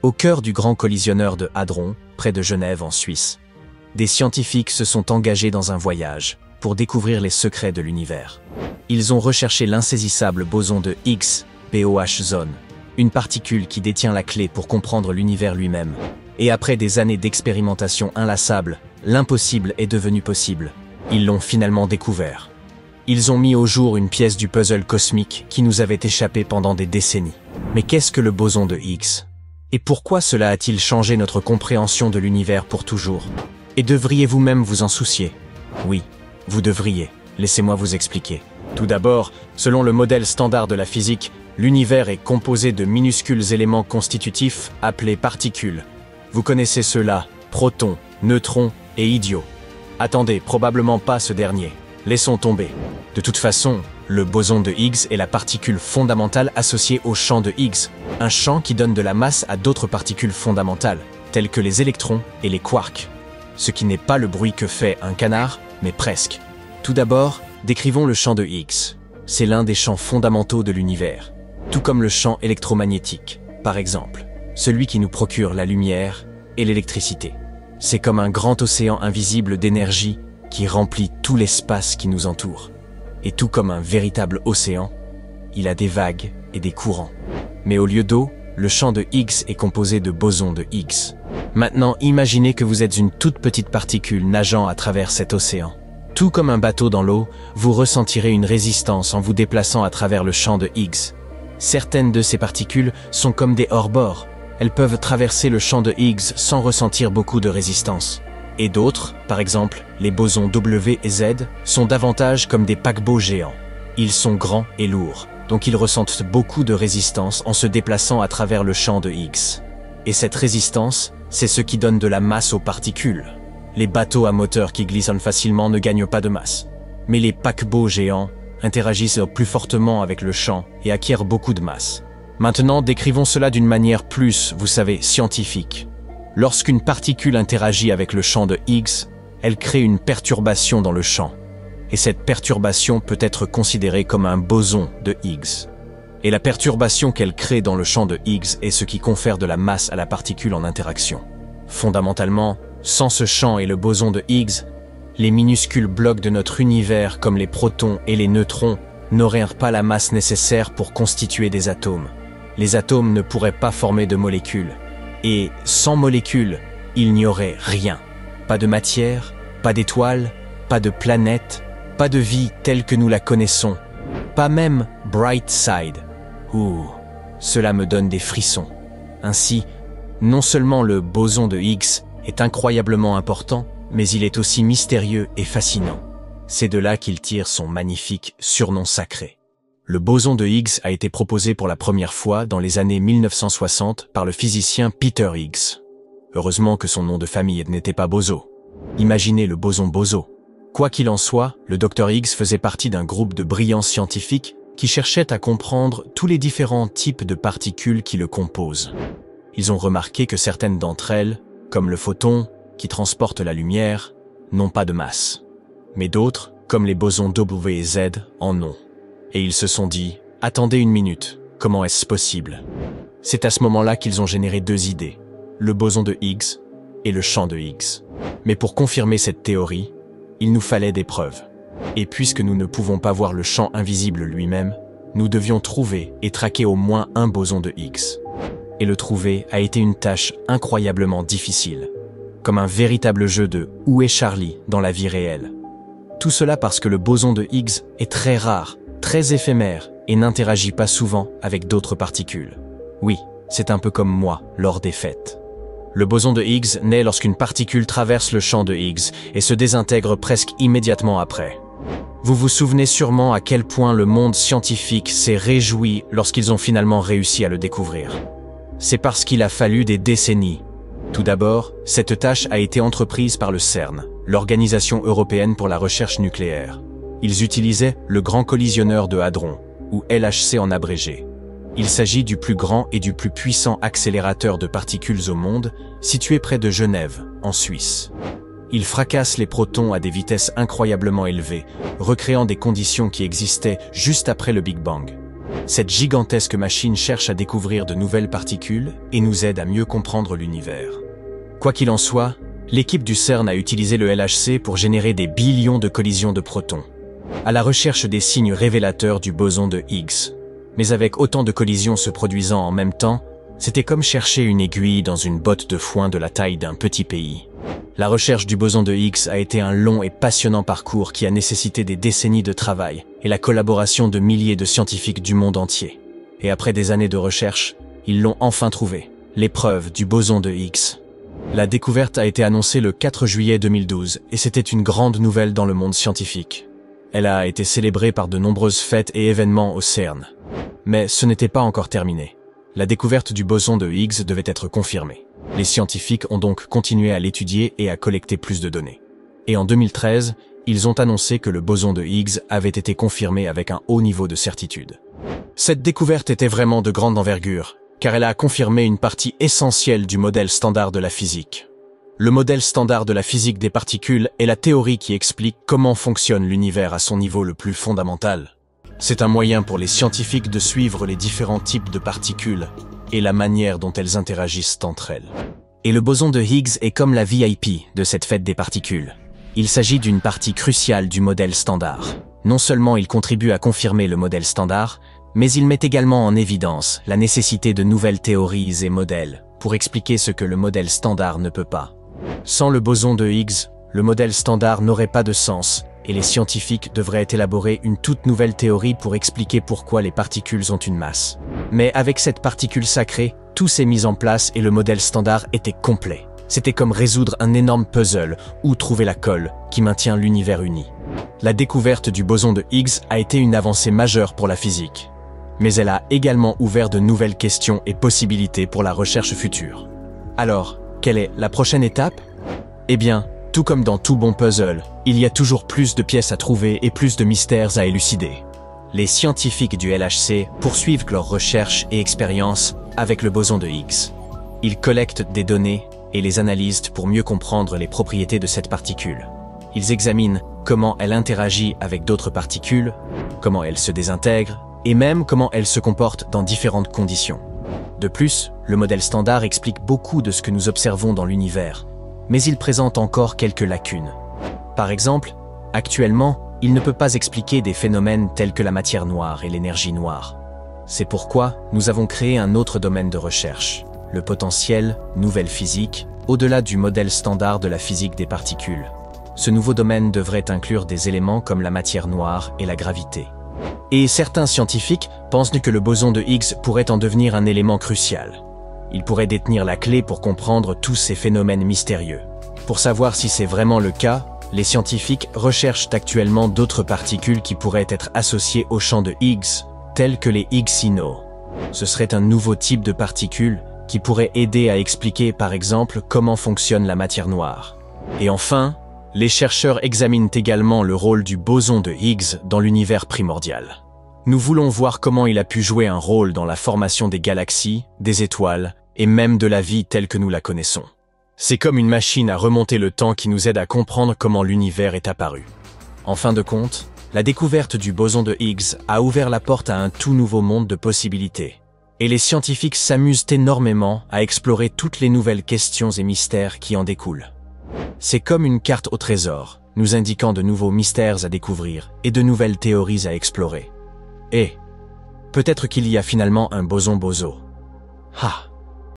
Au cœur du grand collisionneur de Hadron, près de Genève en Suisse, des scientifiques se sont engagés dans un voyage pour découvrir les secrets de l'univers. Ils ont recherché l'insaisissable boson de Higgs, BOH-zone, une particule qui détient la clé pour comprendre l'univers lui-même. Et après des années d'expérimentation inlassables, l'impossible est devenu possible. Ils l'ont finalement découvert. Ils ont mis au jour une pièce du puzzle cosmique qui nous avait échappé pendant des décennies. Mais qu'est-ce que le boson de Higgs ? Et pourquoi cela a-t-il changé notre compréhension de l'univers pour toujours? Et devriez-vous même vous en soucier? Oui, vous devriez. Laissez-moi vous expliquer. Tout d'abord, selon le modèle standard de la physique, l'univers est composé de minuscules éléments constitutifs appelés particules. Vous connaissez ceux-là, protons, neutrons et idiots. Attendez, probablement pas ce dernier. Laissons tomber. De toute façon, le boson de Higgs est la particule fondamentale associée au champ de Higgs, un champ qui donne de la masse à d'autres particules fondamentales, telles que les électrons et les quarks. Ce qui n'est pas le bruit que fait un canard, mais presque. Tout d'abord, décrivons le champ de Higgs. C'est l'un des champs fondamentaux de l'univers, tout comme le champ électromagnétique, par exemple, celui qui nous procure la lumière et l'électricité. C'est comme un grand océan invisible d'énergie qui remplit tout l'espace qui nous entoure. Et tout comme un véritable océan, il a des vagues et des courants. Mais au lieu d'eau, le champ de Higgs est composé de bosons de Higgs. Maintenant, imaginez que vous êtes une toute petite particule nageant à travers cet océan. Tout comme un bateau dans l'eau, vous ressentirez une résistance en vous déplaçant à travers le champ de Higgs. Certaines de ces particules sont comme des hors-bords. Elles peuvent traverser le champ de Higgs sans ressentir beaucoup de résistance. Et d'autres, par exemple, les bosons W et Z, sont davantage comme des paquebots géants. Ils sont grands et lourds, donc ils ressentent beaucoup de résistance en se déplaçant à travers le champ de Higgs. Et cette résistance, c'est ce qui donne de la masse aux particules. Les bateaux à moteur qui glissent facilement ne gagnent pas de masse. Mais les paquebots géants interagissent plus fortement avec le champ et acquièrent beaucoup de masse. Maintenant, décrivons cela d'une manière plus, vous savez, scientifique. Lorsqu'une particule interagit avec le champ de Higgs, elle crée une perturbation dans le champ. Et cette perturbation peut être considérée comme un boson de Higgs. Et la perturbation qu'elle crée dans le champ de Higgs est ce qui confère de la masse à la particule en interaction. Fondamentalement, sans ce champ et le boson de Higgs, les minuscules blocs de notre univers comme les protons et les neutrons n'auraient pas la masse nécessaire pour constituer des atomes. Les atomes ne pourraient pas former de molécules. Et sans molécules, il n'y aurait rien. Pas de matière, pas d'étoiles, pas de planète, pas de vie telle que nous la connaissons. Pas même Bright Side. Ouh, cela me donne des frissons. Ainsi, non seulement le boson de Higgs est incroyablement important, mais il est aussi mystérieux et fascinant. C'est de là qu'il tire son magnifique surnom sacré. Le boson de Higgs a été proposé pour la première fois dans les années 1960 par le physicien Peter Higgs. Heureusement que son nom de famille n'était pas Boso. Imaginez le boson Boso. Quoi qu'il en soit, le Dr Higgs faisait partie d'un groupe de brillants scientifiques qui cherchaient à comprendre tous les différents types de particules qui le composent. Ils ont remarqué que certaines d'entre elles, comme le photon, qui transporte la lumière, n'ont pas de masse. Mais d'autres, comme les bosons W et Z, en ont. Et ils se sont dit, attendez une minute, comment est-ce possible? C'est à ce moment-là qu'ils ont généré deux idées, le boson de Higgs et le champ de Higgs. Mais pour confirmer cette théorie, il nous fallait des preuves. Et puisque nous ne pouvons pas voir le champ invisible lui-même, nous devions trouver et traquer au moins un boson de Higgs. Et le trouver a été une tâche incroyablement difficile, comme un véritable jeu de « Où est Charlie ?» dans la vie réelle. Tout cela parce que le boson de Higgs est très rare, très éphémère et n'interagit pas souvent avec d'autres particules. Oui, c'est un peu comme moi lors des fêtes. Le boson de Higgs naît lorsqu'une particule traverse le champ de Higgs et se désintègre presque immédiatement après. Vous vous souvenez sûrement à quel point le monde scientifique s'est réjoui lorsqu'ils ont finalement réussi à le découvrir. C'est parce qu'il a fallu des décennies. Tout d'abord, cette tâche a été entreprise par le CERN, l'Organisation européenne pour la recherche nucléaire. Ils utilisaient le Grand Collisionneur de Hadron, ou LHC en abrégé. Il s'agit du plus grand et du plus puissant accélérateur de particules au monde, situé près de Genève, en Suisse. Il fracasse les protons à des vitesses incroyablement élevées, recréant des conditions qui existaient juste après le Big Bang. Cette gigantesque machine cherche à découvrir de nouvelles particules et nous aide à mieux comprendre l'univers. Quoi qu'il en soit, l'équipe du CERN a utilisé le LHC pour générer des billions de collisions de protons, à la recherche des signes révélateurs du boson de Higgs. Mais avec autant de collisions se produisant en même temps, c'était comme chercher une aiguille dans une botte de foin de la taille d'un petit pays. La recherche du boson de Higgs a été un long et passionnant parcours qui a nécessité des décennies de travail et la collaboration de milliers de scientifiques du monde entier. Et après des années de recherche, ils l'ont enfin trouvé, l'épreuve du boson de Higgs. La découverte a été annoncée le 4 juillet 2012 et c'était une grande nouvelle dans le monde scientifique. Elle a été célébrée par de nombreuses fêtes et événements au CERN. Mais ce n'était pas encore terminé. La découverte du boson de Higgs devait être confirmée. Les scientifiques ont donc continué à l'étudier et à collecter plus de données. Et en 2013, ils ont annoncé que le boson de Higgs avait été confirmé avec un haut niveau de certitude. Cette découverte était vraiment de grande envergure, car elle a confirmé une partie essentielle du modèle standard de la physique. Le modèle standard de la physique des particules est la théorie qui explique comment fonctionne l'univers à son niveau le plus fondamental. C'est un moyen pour les scientifiques de suivre les différents types de particules et la manière dont elles interagissent entre elles. Et le boson de Higgs est comme la VIP de cette fête des particules. Il s'agit d'une partie cruciale du modèle standard. Non seulement il contribue à confirmer le modèle standard, mais il met également en évidence la nécessité de nouvelles théories et modèles pour expliquer ce que le modèle standard ne peut pas. Sans le boson de Higgs, le modèle standard n'aurait pas de sens et les scientifiques devraient élaborer une toute nouvelle théorie pour expliquer pourquoi les particules ont une masse. Mais avec cette particule sacrée, tout s'est mis en place et le modèle standard était complet. C'était comme résoudre un énorme puzzle ou trouver la colle qui maintient l'univers uni. La découverte du boson de Higgs a été une avancée majeure pour la physique. Mais elle a également ouvert de nouvelles questions et possibilités pour la recherche future. Alors, quelle est la prochaine étape? Eh bien, tout comme dans tout bon puzzle, il y a toujours plus de pièces à trouver et plus de mystères à élucider. Les scientifiques du LHC poursuivent leurs recherches et expériences avec le boson de Higgs. Ils collectent des données et les analysent pour mieux comprendre les propriétés de cette particule. Ils examinent comment elle interagit avec d'autres particules, comment elle se désintègre, et même comment elle se comporte dans différentes conditions. De plus, le modèle standard explique beaucoup de ce que nous observons dans l'univers, mais il présente encore quelques lacunes. Par exemple, actuellement, il ne peut pas expliquer des phénomènes tels que la matière noire et l'énergie noire. C'est pourquoi nous avons créé un autre domaine de recherche, le potentiel nouvelle physique, au-delà du modèle standard de la physique des particules. Ce nouveau domaine devrait inclure des éléments comme la matière noire et la gravité. Et certains scientifiques pensent que le boson de Higgs pourrait en devenir un élément crucial. Il pourrait détenir la clé pour comprendre tous ces phénomènes mystérieux. Pour savoir si c'est vraiment le cas, les scientifiques recherchent actuellement d'autres particules qui pourraient être associées au champ de Higgs, telles que les Higgsino. Ce serait un nouveau type de particules qui pourrait aider à expliquer par exemple comment fonctionne la matière noire. Et enfin, les chercheurs examinent également le rôle du boson de Higgs dans l'univers primordial. Nous voulons voir comment il a pu jouer un rôle dans la formation des galaxies, des étoiles et même de la vie telle que nous la connaissons. C'est comme une machine à remonter le temps qui nous aide à comprendre comment l'univers est apparu. En fin de compte, la découverte du boson de Higgs a ouvert la porte à un tout nouveau monde de possibilités. Et les scientifiques s'amusent énormément à explorer toutes les nouvelles questions et mystères qui en découlent. C'est comme une carte au trésor, nous indiquant de nouveaux mystères à découvrir et de nouvelles théories à explorer. Et peut-être qu'il y a finalement un boson bozo. Ah!